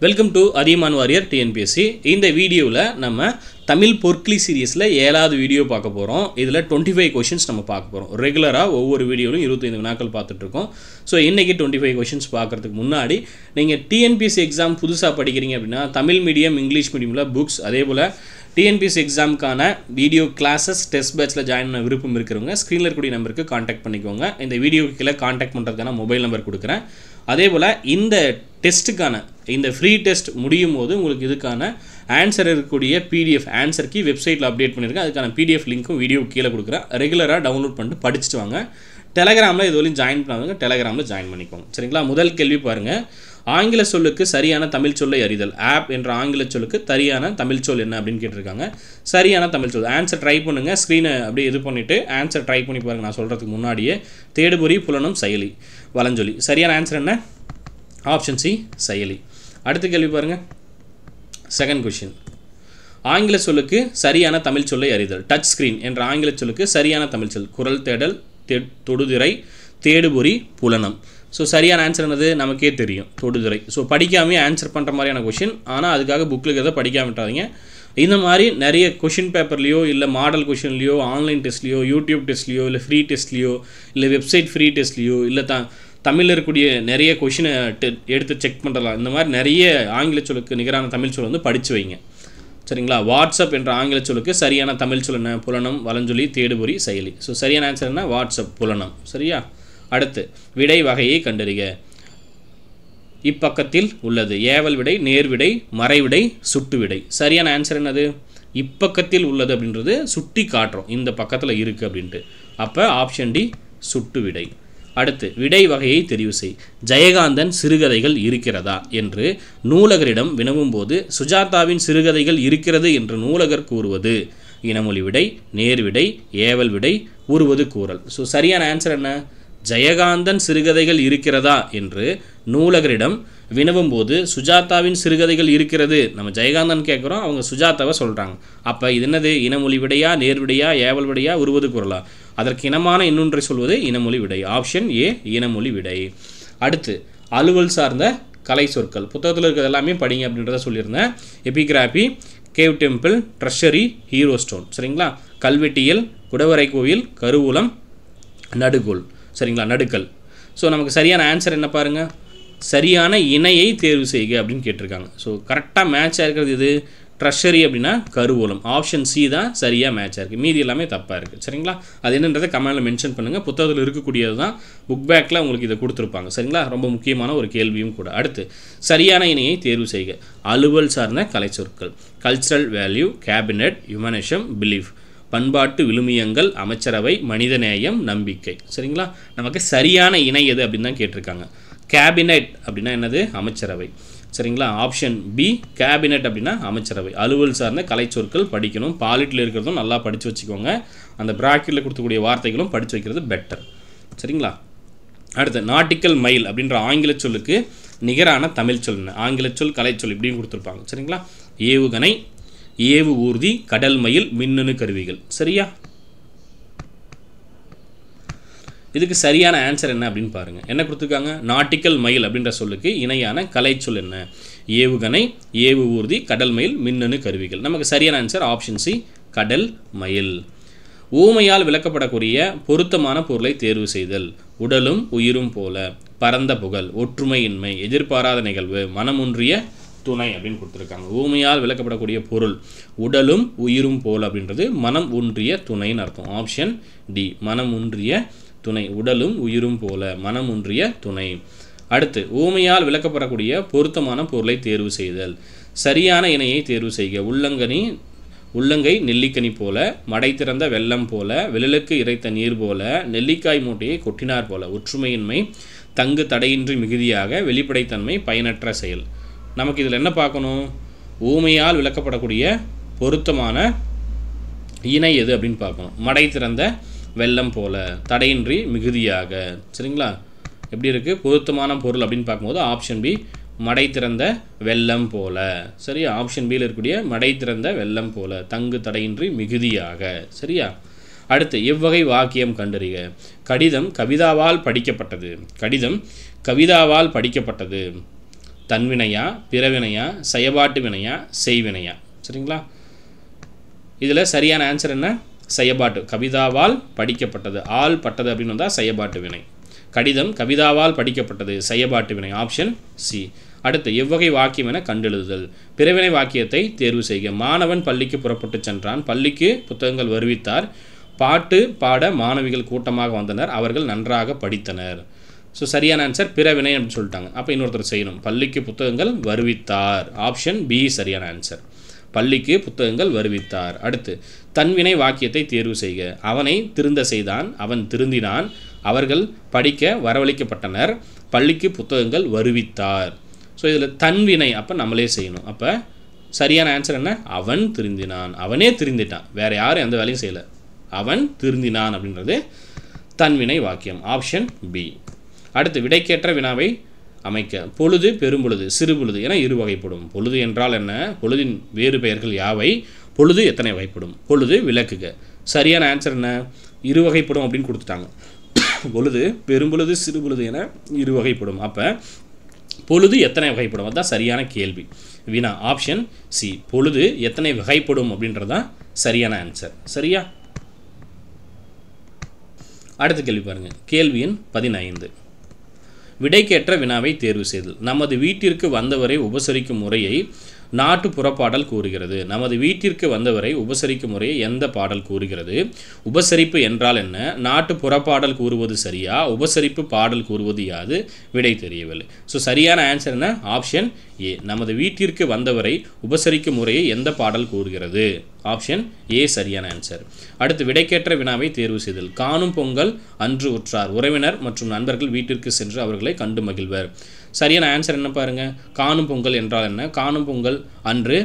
Welcome to Athiyaman Warrior TNPSC. இந்த வீடியோவில் நம்ம தமிழ் பொற்கிளி சீரீஸில் 7வது வீடியோ பார்க்க போகிறோம். இதில் 25 கொஷின்ஸ் நம்ம பார்க்க போகிறோம். ரெகுலராக ஒவ்வொரு வீடியோவிலும் 25 வினாக்கள் பார்த்துட்ருக்கோம். ஸோ இன்றைக்கி 25 கொஷின்ஸ் பார்க்குறதுக்கு முன்னாடி நீங்கள் டிஎன்பிஎஸ்சி எக்ஸாம் புதுசாக படிக்கிறீங்க அப்படின்னா தமிழ் மீடியம் இங்கிலீஷ் மீடியமில் புக்ஸ், அதே போல் டிஎன்பிஎஸ்சி எக்ஸாமுக்கான வீடியோ கிளாஸஸ் டெஸ்ட் பேட்சில் ஜாயின் பண்ண விருப்பம் இருக்கிறவங்க ஸ்க்ரீனில் இருக்கக்கூடிய நம்பருக்கு காண்டாக்ட் பண்ணிக்கோங்க. இந்த வீடியோக்கு கீழே காண்டாக்ட் பண்ணுறதுக்கான மொபைல் நம்பர் கொடுக்குறேன். அதே போல் இந்த டெஸ்ட்டுக்கான இந்த ஃப்ரீ டெஸ்ட் முடியும் போது உங்களுக்கு இதுக்கான ஆன்சர் இருக்கக்கூடிய பிடிஎஃப் ஆன்சர் கீ வெப்சைட்டில் அப்டேட் பண்ணியிருக்கேன். அதுக்கான பிடிஎஃப் லிங்க்கும் வீடியோ கீழே கொடுக்குறேன். ரெகுலராக டவுன்லோட் பண்ணிட்டு படிச்சுட்டு வாங்க. டெலகிராமில் இது வரையும் ஜாயின் பண்ணாதவங்க டெலகிராமில் ஜாயின் பண்ணிக்கோங்க. சரிங்களா? முதல் கேள்வி பாருங்கள். ஆங்கில சொல்லுக்கு சரியான தமிழ் சொல்லை அறிதல். ஆப் என்ற ஆங்கில சொல்லுக்கு சரியான தமிழ் சொல் என்ன அப்படின்னு கேட்டிருக்காங்க. சரியான தமிழ் சொல் ஆன்சர் ட்ரை பண்ணுங்கள். ஸ்க்ரீனை அப்படியே இது பண்ணிவிட்டு ஆன்சர் ட்ரை பண்ணி பாருங்கள். நான் சொல்கிறதுக்கு முன்னாடியே தேடுபொறி புலனும் செயலி வலஞ்சொலி. சரியான ஆன்சர் என்ன? ஆப்ஷன் சி செயலி. அடுத்த கேள்வி பாருங்கள். Second question. ஆங்கில சொல்லுக்கு சரியான தமிழ் சொல்லை அறிதல். டச் ஸ்க்ரீன் என்ற ஆங்கில சொல்லுக்கு சரியான தமிழ் சொல் குரல் தேடல், தொடுதிரை, தேடுபொறி, புலனம். ஸோ சரியான ஆன்சர் என்னது? நமக்கே தெரியும், தொடுதிரை. ஸோ படிக்காமே ஆன்சர் பண்ணுற மாதிரியான கொஷின். ஆனால் அதுக்காக புக்கில் இருக்கிறத படிக்காமட்டாதீங்க. இந்த மாதிரி நிறைய கொஷின் பேப்பர்லையோ இல்லை மாடல் கொஷின்லையோ ஆன்லைன் டெஸ்ட்லையோ யூடியூப் டெஸ்ட்லையோ இல்லை ஃப்ரீ டெஸ்ட்லையோ இல்லை வெப்சைட் ஃப்ரீ டெஸ்ட்லையோ இல்லை தமிழில் இருக்கக்கூடிய நிறைய கொஷினை எடுத்து செக் பண்ணுறலாம். இந்த மாதிரி நிறைய ஆங்கில சொல்லுக்கு நிகரான தமிழ் சொல் வந்து படித்து வைங்க. சரிங்களா? வாட்ஸ்அப் என்ற ஆங்கில சொல்லுக்கு சரியான தமிழ் சொல் என்ன? புலனம், வலஞ்சொலி, தேடுபொறி, செயலி. ஸோ சரியான ஆன்சர் என்ன? வாட்ஸ்அப், புலனம். சரியா? அடுத்து விடை வகையை கண்டறிக. இப்பக்கத்தில் உள்ளது. ஏவல் விடை, நேர்விடை, மறைவிடை, சுட்டு விடை. சரியான ஆன்சர் என்னது? இப்பக்கத்தில் உள்ளது அப்படின்றது சுட்டி காட்டுறோம் இந்த பக்கத்தில் இருக்குது அப்படின்ட்டு. அப்போ ஆப்ஷன் டி சுட்டு விடை. அடுத்து விடை வகையை தெரிவு செய். ஜெயகாந்தன் சிறுகதைகள் இருக்கிறதா என்று நூலகரிடம் வினவும்போது சுஜாதாவின் சிறுகதைகள் இருக்கிறது என்று நூலகர் கூறுவது இனமொழி விடை, நேர்விடை, ஏவல் விடை, உருவது கூறல். ஸோ சரியான ஆன்சர் என்ன? ஜெயகாந்தன் சிறுகதைகள் இருக்கிறதா என்று நூலகரிடம் வினவும்போது சுஜாதாவின் சிறுகதைகள் இருக்கிறது. நம்ம ஜெயகாந்தன் கேட்குறோம், அவங்க சுஜாதாவை சொல்கிறாங்க. அப்போ இது என்னது? இனமொழி விடையா, நேர்விடையா, ஏவல் விடையா, உருவது கூறலா? அதற்கு இனமான இன்னொன்றை சொல்வது இனமொழி விடை. ஆப்ஷன் ஏ இனமொழி விடை. அடுத்து அலுவல் சார்ந்த கலை சொற்கள். புத்தகத்தில் இருக்கிறது எல்லாமே படிங்க அப்படின்றத சொல்லியிருந்தேன். Epigraphy, cave temple, treasury, hero stone. சரிங்களா? கல்வெட்டியல், குடவரை கோவில், கருவூலம், நடுகோல். சரிங்களா? நடுக்கல். ஸோ நமக்கு சரியான ஆன்சர் என்ன பாருங்கள். சரியான இணையை தேர்வு செய்க அப்படின்னு கேட்டிருக்காங்க. ஸோ கரெக்டாக மேட்சாக இருக்கிறது இது ட்ரெஷரி அப்படின்னா கருவூலம். ஆப்ஷன் சி தான் சரியாக மேட்சாக இருக்குது. மீதி எல்லாமே தப்பாக இருக்குது. சரிங்களா? அது என்னன்றதை கமெண்டில் மென்ஷன் பண்ணுங்கள். புத்தகத்தில் இருக்கக்கூடியது தான், புக் பேக்கில் உங்களுக்கு இதை கொடுத்துருப்பாங்க. சரிங்களா? ரொம்ப முக்கியமான ஒரு கேள்வியும் கூட. அடுத்து சரியான இணையை தேர்வு செய்க. அலுவல் சார்ந்த கலை சொற்கள். Cultural value, cabinet, humanism, belief. பண்பாட்டு விழுமியங்கள், அமைச்சரவை, மனிதநேயம், நம்பிக்கை. சரிங்களா? நமக்கு சரியான இணை எது அப்படின்னு தான் கேட்டிருக்காங்க. கேபினட் அப்படின்னா என்னது? அமைச்சரவை. சரிங்களா? ஆப்ஷன் பி கேபினட் அப்படின்னா அமைச்சரவை. அலுவல் சார்ந்த கலை சொற்கள் படிக்கணும். பாலிட்டில் இருக்கிறதும் நல்லா படித்து வச்சுக்கோங்க. அந்த பிராக்கெட்டில் கொடுக்கக்கூடிய வார்த்தைகளும் படித்து வைக்கிறது பெட்டர். சரிங்களா? அடுத்து நாட்டிக்கல் மைல் அப்படின்ற ஆங்கில சொல்லுக்கு நிகரான தமிழ் சொல் என்ன? ஆங்கில சொல், கலை சொல் இப்படின்னு கொடுத்துருப்பாங்க. சரிங்களா? ஏவுகணை, ஏவு ஊர்தி, கடல் மயில், மின்னணு கருவிகள். சரியா? இதுக்கு சரியான ஆன்சர் என்ன அப்படின்னு பாருங்கள். என்ன கொடுத்துருக்காங்க? நாட்டிக்கல் மயில் அப்படின்ற சொல்லுக்கு இணையான கலை சொல் என்ன? ஏவுகணை, ஏவு ஊர்தி, கடல் மயில், மின்னணு கருவிகள். நமக்கு சரியான ஆன்சர் ஆப்ஷன் சி கடல் மயில். ஊமையால் விளக்கப்படக்கூடிய பொருத்தமான பொருளை தேர்வு செய்தல். உடலும் உயிரும் போல, பரந்த புகழ், ஒற்றுமையின்மை, எதிர்பாராத நிகழ்வு, மனமுன்றிய துணை அப்படின்னு கொடுத்துருக்காங்க. ஊமையால் விளக்கப்படக்கூடிய பொருள் உடலும் உயிரும் போல் அப்படின்றது மனம் ஒன்றிய துணைன்னு அர்த்தம். ஆப்ஷன் டி மனம் ஒன்றிய துணை. உடலும் உயிரும் போல, மனம் ஒன்றிய துணை. அடுத்து ஊமையால் விளக்கப்படக்கூடிய பொருத்தமான பொருளை தேர்வு செய்தல். சரியான இணையை தேர்வு செய்க. உள்ளங்கை நெல்லிக்கனி போல, மடை திறந்த வெள்ளம் போல, விழலுக்கு இறைத்த நீர் போல, நெல்லிக்காய் மூட்டையை கொட்டினார் போல, ஒற்றுமையின்மை, தங்கு தடையின்றி மிகுதியாக, வெளிப்படைத்தன்மை, பயனற்ற செயல். நமக்கு இதில் என்ன பார்க்கணும்? ஊமையால் விளக்கப்படக்கூடிய பொருத்தமான இணை எது அப்படின்னு பார்க்கணும். மடை திறந்த வெள்ளம் போல, தடையின்றி மிகுதியாக. சரிங்களா? எப்படி இருக்குது? பொருத்தமான பொருள் அப்படின்னு பார்க்கும்போது ஆப்ஷன் பி மடை திறந்த வெள்ளம் போல. சரியா? ஆப்ஷன் பியில் இருக்கக்கூடிய மடை திறந்த வெள்ளம் போல, தங்கு தடையின்றி மிகுதியாக. சரியா? அடுத்து எவ்வகை வாக்கியம் கண்டறிக. கடிதம் கவிதாவால் படிக்கப்பட்டது. கடிதம் கவிதாவால் படிக்கப்பட்டது. தன்வினையா, பிறவினையா, செயபாட்டு வினையா, செய்வினையா? சரிங்களா? இதில் சரியான ஆன்சர் என்ன? செயபாட்டு. கவிதாவால் படிக்கப்பட்டது, ஆள் பட்டது அப்படின்னு வந்தால் செயபாட்டு வினை. கடிதம் கவிதாவால் படிக்கப்பட்டது, செயபாட்டு வினை. Option C. அடுத்து எவ்வகை வாக்கியம் என கண்டெழுதுதல். பிறவினை வாக்கியத்தை தேர்வு செய்க. மாணவன் பள்ளிக்கு புறப்பட்டு சென்றான். பள்ளிக்கு புத்தகங்கள் வருவித்தார். பாட்டு பாட மாணவிகள் கூட்டமாக வந்தனர். அவர்கள் நன்றாக படித்தனர். ஸோ சரியான ஆன்சர் பிறவினை அப்படின்னு சொல்லிட்டாங்க. அப்போ இன்னொருத்தர் செய்யணும். பள்ளிக்கு புத்தகங்கள் வருவித்தார். ஆப்ஷன் பி சரியான ஆன்சர். பள்ளிக்கு புத்தகங்கள் வருவித்தார். அடுத்து தன்வினை வாக்கியத்தை தேர்வு செய்க. அவனை திருந்த செய்தான். அவன் திருந்தினான். அவர்கள் படிக்க வரவழைக்கப்பட்டனர். பள்ளிக்கு புத்தகங்கள் வருவித்தார். ஸோ இதில் தன்வினை அப்போ நம்மளே செய்யணும். அப்போ சரியான ஆன்சர் என்ன? அவன் திருந்தினான். அவனே திருந்திட்டான், வேறு யாரும் எந்த வேலையும் செய்யலை. அவன் திருந்தினான் அப்படின்றது தன்வினை வாக்கியம். Option B. அடுத்து விடைக்கேற்ற வினாவை அமைக்க. பொழுது, பெரும்பொழுது, சிறுபொழுது என இரு வகைப்படும். பொழுது என்றால் என்ன? பொழுதின் வேறு பெயர்கள் யாவை? பொழுது எத்தனை வகைப்படும்? பொழுது விளக்குக. சரியான ஆன்சர் என்ன? இரு வகைப்படும் அப்படின்னு கொடுத்துட்டாங்க. பொழுது, பெரும்பொழுது, சிறுபொழுது என இரு வகைப்படும். அப்போ பொழுது எத்தனை வகைப்படும்? அதுதான் சரியான கேள்வி, வினா. Option C. பொழுது எத்தனை வகைப்படும் அப்படின்றதான் சரியான ஆன்சர். சரியா? அடுத்த கேள்வி பாருங்கள். கேள்வி எண் 15. விடைக்கேற்ற வினாவை தேர்வு செய்தல். நமது வீட்டிற்கு வந்தவரை உபசரிக்கும் முறையை நாட்டு புறப்பாடல் கூறுகிறது. நமது வீட்டிற்கு வந்தவரை உபசரிக்கும் முறையை எந்த பாடல் கூறுகிறது? உபசரிப்பு என்றால் என்ன? நாட்டு புறப்பாடல் கூறுவது சரியா? உபசரிப்பு பாடல் கூறுவது யாது? விடை தெரியவில்லை. ஸோ சரியான ஆன்சர் என்ன? Option A. நமது வீட்டிற்கு வந்தவரை உபசரிக்கும் முறையை எந்த பாடல் கூறுகிறது? ஆப்ஷன் ஏ சரியான ஆன்சர். அடுத்து விடைக்கேற்ற வினாவை தேர்வு செய்தல். காணும் பொங்கல் அன்று உற்றார். உறவினர் மற்றும் நண்பர்கள் வீட்டிற்கு சென்று அவர்களை கண்டு மகிழ்வர். சரியான ஆன்சர் என்ன பாருங்கள். காணும் பொங்கல் என்றால் என்ன? காணும் பொங்கல் அன்று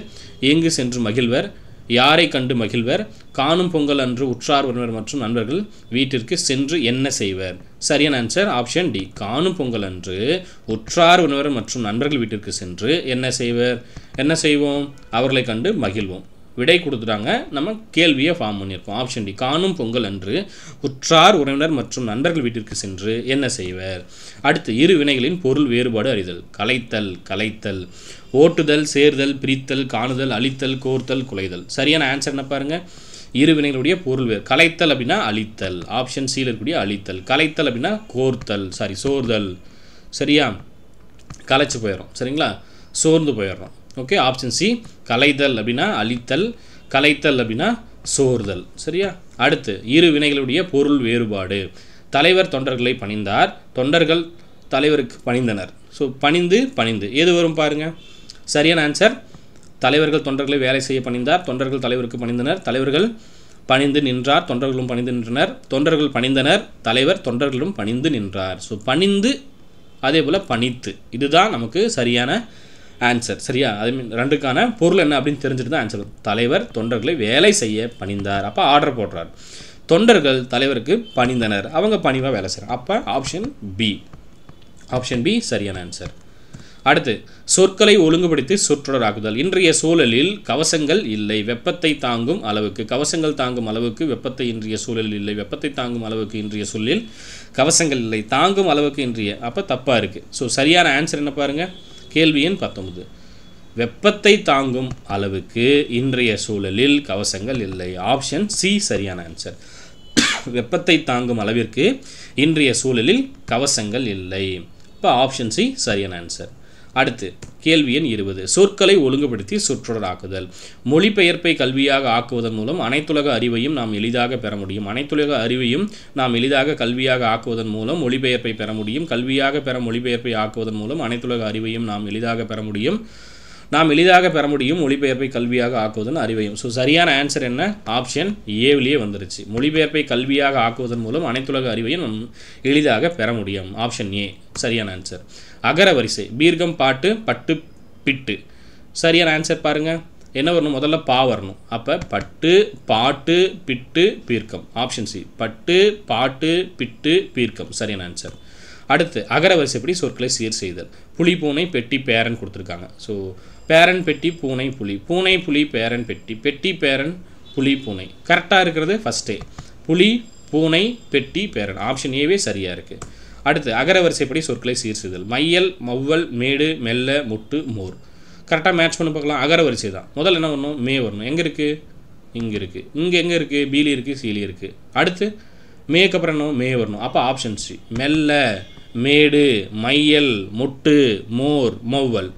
எங்கு சென்று மகிழ்வர்? யாரை கண்டு மகிழ்வர்? காணும் பொங்கல் அன்று உற்றார் உறவினர் மற்றும் நண்பர்கள் வீட்டிற்கு சென்று என்ன செய்வர்? சரியான ஆன்சர் ஆப்ஷன் டி. காணும் பொங்கல் அன்று உற்றார் உறவினர் மற்றும் நண்பர்கள் வீட்டிற்கு சென்று என்ன செய்வர்? என்ன செய்வோம்? அவர்களை கண்டு மகிழ்வோம். விடை கொடுத்துட்டாங்க, நம்ம கேள்வியை ஃபார்ம் பண்ணியிருக்கோம். Option D. காணும் பொங்கல் அன்று உற்றார் உறவினர் மற்றும் நண்பர்கள் வீட்டிற்கு சென்று என்ன செய்வர்? அடுத்து இரு வினைகளின் பொருள் வேறுபாடு அறிதல். கலைத்தல், கலைத்தல், ஓட்டுதல், சேர்தல், பிரித்தல், காணுதல், அழித்தல், கோர்த்தல், குலைதல். சரியான ஆன்சர் என்ன பாருங்கள். இரு வினைகளுடைய பொருள் வேறு. கலைத்தல் அப்படின்னா அழித்தல். ஆப்ஷன் சியில் இருக்கக்கூடிய அழித்தல். கலைத்தல் அப்படின்னா கோர்த்தல், சோர்தல். சரியா? கலைச்சு போயிடும். சரிங்களா? சோர்ந்து போயிடுறோம். ஓகே. Option C. கலைதல் அப்படின்னா அழித்தல், கலைத்தல் அப்படின்னா சோர்தல். சரியா? அடுத்து இரு வினைகளுடைய பொருள் வேறுபாடு. தலைவர் தொண்டர்களை பணிந்தார். தொண்டர்கள் தலைவருக்கு பணிந்தனர். ஸோ பணிந்து, பணிந்து எது வரும் பாருங்கள். சரியான ஆன்சர். தலைவர்கள் தொண்டர்களை வேலை செய்ய பணிந்தார். தொண்டர்கள் தலைவருக்கு பணிந்தனர். தலைவர்கள் பணிந்து நின்றார். தொண்டர்களும் பணிந்து நின்றனர். தொண்டர்கள் பணிந்தனர். தலைவர் தொண்டர்களும் பணிந்து நின்றார். ஸோ பணிந்து, அதே போல் பணித்து. இதுதான் நமக்கு சரியான ஆன்சர். சரியா? அது ரெண்டுக்கான பொருள் என்ன அப்படின்னு தெரிஞ்சுட்டு தான் ஆன்சர். தலைவர் தொண்டர்களை வேலை செய்ய பணிந்தார். அப்போ ஆர்டர் போடுறார். தொண்டர்கள் தலைவருக்கு பணிந்தனர். அவங்க பணிவாக வேலை செய்கிறார். அப்போ ஆப்ஷன் பி. ஆப்ஷன் பி சரியான ஆன்சர். அடுத்து சொற்களை ஒழுங்குபடுத்தி சொற்றொடராக்குதல். இன்றைய சூழலில் கவசங்கள் இல்லை, வெப்பத்தை தாங்கும் அளவுக்கு. கவசங்கள் தாங்கும் அளவுக்கு வெப்பத்தை இன்றைய சூழலில் இல்லை. வெப்பத்தை தாங்கும் அளவுக்கு இன்றைய சூழலில் கவசங்கள் இல்லை. தாங்கும் அளவுக்கு இன்றைய. அப்போ தப்பாக இருக்குது. ஸோ சரியான ஆன்சர் என்ன பாருங்கள். கேள்வி எண் 19. வெப்பத்தை தாங்கும் அளவுக்கு இன்றைய சூழலில் கவசங்கள் இல்லை. ஆப்ஷன் சி சரியான ஆன்சர். வெப்பத்தை தாங்கும் அளவிற்கு இன்றைய சூழலில் கவசங்கள் இல்லை. இப்போ ஆப்ஷன் சி சரியான ஆன்சர். அடுத்து கேள்வி எண் 20. சொற்களை ஒழுங்குபடுத்தி சொற்றொடராக்குதல். மொழிபெயர்ப்பை கல்வியாக ஆக்குவதன் மூலம் அனைத்துலக அறிவையும் நாம் எளிதாக பெற முடியும். அனைத்துலக அறிவையும் நாம் எளிதாக கல்வியாக ஆக்குவதன் மூலம் மொழிபெயர்ப்பை பெற முடியும். கல்வியாக பெற மொழிபெயர்ப்பை ஆக்குவதன் மூலம் அனைத்துலக அறிவையும் நாம் எளிதாக பெற முடியும். நாம் எளிதாக பெற முடியும் மொழிபெயர்ப்பை கல்வியாக ஆக்குவதன் அறிவையும். ஸோ சரியான ஆன்சர் என்ன? ஆப்ஷன் ஏவிலேயே வந்துருச்சு. மொழிபெயர்ப்பை கல்வியாக ஆக்குவதன் மூலம் அனைத்துலக அறிவையும் நாம் எளிதாக பெற முடியும். ஆப்ஷன் ஏ சரியான ஆன்சர். அகர வரிசை. பீர்க்கம், பாட்டு, பட்டு, பிட்டு. சரியான ஆன்சர் பாருங்கள். என்ன வரணும்? முதல்ல பா வரணும். அப்போ பட்டு, பாட்டு, பிட்டு, பீர்க்கம். Option C. பட்டு, பாட்டு, பிட்டு, பீர்க்கம். சரியான ஆன்சர். அடுத்து அகர வரிசைப்படி சொற்களை சீர் செய்தல். புலி, பூனை, பெட்டி, பேரன் கொடுத்துருக்காங்க. ஸோ பேரன், பெட்டி, பூனை, புலி. பூனை, புலி, பேரன், பெட்டி. பெட்டி, பேரன், புலி, பூனை. கரெக்டாக இருக்கிறது ஃபஸ்ட்டே. புலி, பூனை, பெட்டி, பேரன். ஆப்ஷன் ஏவே சரியாக இருக்குது. அடுத்து அகரவரிசைப்படி சொற்களை சீர்சுதல். மையல், மௌவல், மேடு, மெல்ல, முட்டு, மோர். கரெக்டாக மேட்ச் பண்ணி பார்க்கலாம். அகரவரிசை தான். முதல்ல என்ன வரணும்? மே வரணும். எங்கே இருக்குது? இங்கே இருக்குது. இங்கே எங்கே இருக்குது? பீலி இருக்குது, சீலி இருக்குது. அடுத்து மேக்கு அப்புறம் என்ன? மே வரணும். அப்போ ஆப்ஷன் சி. மெல்ல, மேடு, மையல், முட்டு, மோர், மௌவல்.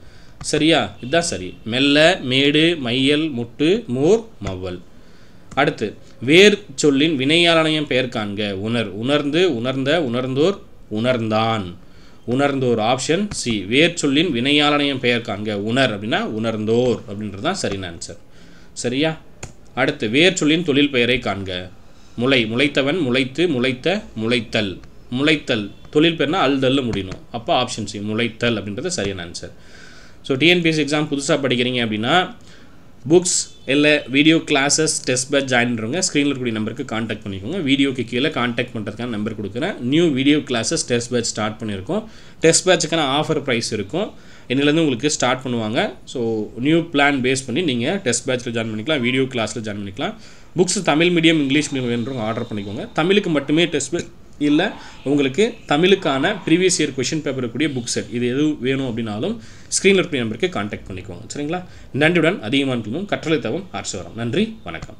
சரியா? இதுதான் சரி. மெல்ல, மேடு, மையல், முட்டு, மோர், மௌவல். அடுத்து வேர் சொல்லின் வினையாளனையும் பெயர் காண்க. உணர், உணர்ந்து, உணர்ந்த, உணர்ந்தோர், உணர்ந்தான், உணர்ந்தோர். Option C. வேர் சொல்லின் வினையாளனையும் பெயர் காண்க. உணர் அப்படின்னா உணர்ந்தோர் அப்படின்றது தான் சரியான ஆன்சர். சரியா? அடுத்து வேர் சொல்லின் தொழில் பெயரை காண்க. முளை, முளைத்தவன், முளைத்து, முளைத்த, முளைத்தல். முளைத்தல் தொழில் பெயர்னா அல்தல்ல முடியணும். அப்போ ஆப்ஷன் சி. முளைத்தல் அப்படின்றது சரியான ஆன்சர். ஸோ டிஎன்பிஎஸ்சி எக்ஸாம் புதுசாக படிக்கிறீங்க அப்படின்னா புக்ஸ் இல்லை video classes test batch join பண்ணுறவங்க ஸ்க்ரீனில் இருக்கக்கூடிய நம்பருக்கு காண்டாக்ட் பண்ணிக்கோங்க. வீடியோக்கு கீழே காண்டாக்ட் பண்ணுறதுக்கான நம்பர் கொடுக்குறேன். New video classes test batch start பண்ணியிருக்கோம். டெஸ்ட் பேட்சுக்கான ஆஃபர் ப்ரைஸ் இருக்கும். இன்னிலேருந்து உங்களுக்கு ஸ்டார்ட் பண்ணுவாங்க. ஸோ நியூ பிளான் பேஸ் பண்ணி நீங்கள் டெஸ்ட் பேட்ச்சில் ஜாயின் பண்ணிக்கலாம், வீடியோ கிளாஸில் ஜாயின் பண்ணிக்கலாம். Books Tamil medium, English medium வேணுறவங்க ஆர்டர் பண்ணிக்கோங்க. தமிழுக்கு மட்டுமே டெஸ்ட் பேட்ச் இல்லை, உங்களுக்கு தமிழுக்கான ப்ரீவியஸ் இயர் கொஷின் பேப்பர் இருக்கக்கூடிய புக் செட் இது எது வேணும் அப்படின்னாலும் ஸ்க்ரீனில் இருக்கிற நம்பருக்கு காண்டாக்ட் பண்ணிக்கோங்க. சரிங்களா? நன்றியுடன் அதிகமான கற்றலை தவம் ஆர்சவரம். நன்றி, வணக்கம்.